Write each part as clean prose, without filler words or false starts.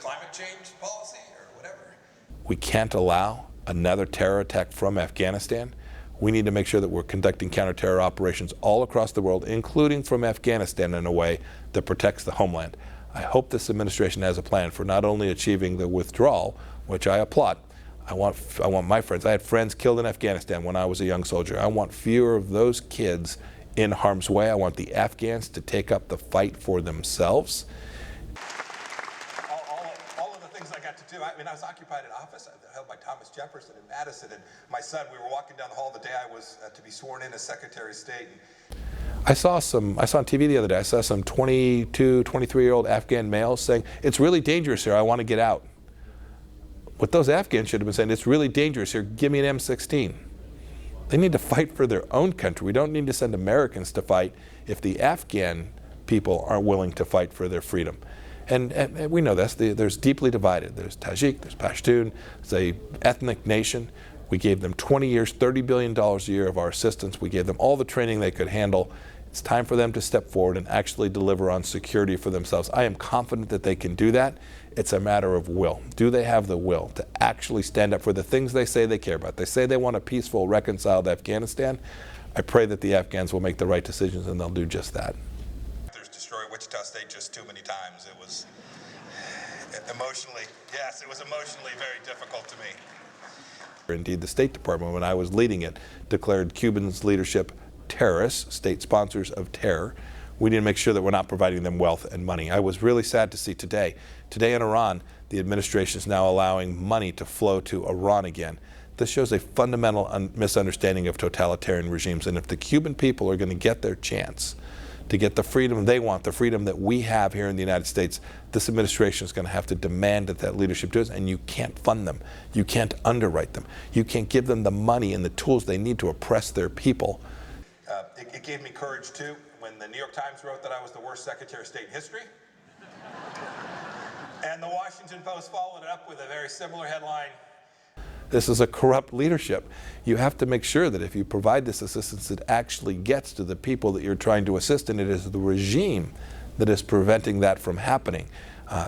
climate change policy or whatever. We can't allow another terror attack from Afghanistan. We need to make sure that we're conducting counter-terror operations all across the world, including from Afghanistan, in a way that protects the homeland. I hope this administration has a plan for not only achieving the withdrawal, which I applaud. I want my friends. I had friends killed in Afghanistan when I was a young soldier. I want fewer of those kids in harm's way. I want the Afghans to take up the fight for themselves. All of the things I got to do. I mean, I was occupied an office held by Thomas Jefferson in Madison, and my son, we were walking down the hall the day I was to be sworn in as Secretary of State. I saw on TV the other day, I saw some 22, 23-year-old Afghan males saying, "It's really dangerous here, I want to get out." What those Afghans should have been saying, "It's really dangerous here, give me an M16. They need to fight for their own country. We don't need to send Americans to fight if the Afghan people aren't willing to fight for their freedom. And we know this, there's deeply divided. There's Tajik, there's Pashtun, it's a ethnic nation. We gave them 20 years, $30 billion a year of our assistance. We gave them all the training they could handle. It's time for them to step forward and actually deliver on security for themselves. I am confident that they can do that. It's a matter of will. Do they have the will to actually stand up for the things they say they care about? They say they want a peaceful, reconciled Afghanistan. I pray that the Afghans will make the right decisions and they'll do just that. There's destroyed Wichita State just too many times. It was emotionally, yes, it was emotionally very difficult to me. Indeed, the State Department, when I was leading it, declared Cubans' leadership terrorists, state sponsors of terror. We need to make sure that we're not providing them wealth and money. I was really sad to see today in Iran, the administration is now allowing money to flow to Iran again. This shows a fundamental misunderstanding of totalitarian regimes. And if the Cuban people are going to get their chance to get the freedom they want, the freedom that we have here in the United States, this administration is going to have to demand that leadership does, and you can't fund them. You can't underwrite them. You can't give them the money and the tools they need to oppress their people. It gave me courage, too, when the New York Times wrote that I was the worst Secretary of State in history. And the Washington Post followed it up with a very similar headline. This is a corrupt leadership. You have to make sure that if you provide this assistance, it actually gets to the people that you're trying to assist, and it is the regime that is preventing that from happening.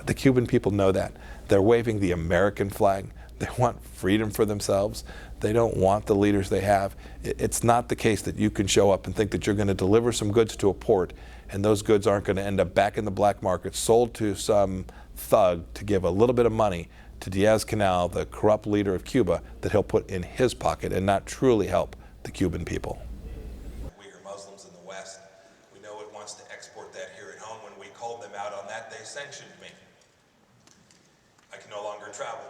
The Cuban people know that. They're waving the American flag. They want freedom for themselves. They don't want the leaders they have. It's not the case that you can show up and think that you're going to deliver some goods to a port, and those goods aren't going to end up back in the black market, sold to some thug to give a little bit of money to Diaz-Canel, the corrupt leader of Cuba, that he'll put in his pocket and not truly help the Cuban people. We are Muslims in the West. We know it wants to export that here at home. When we called them out on that, they sanctioned me. I can no longer travel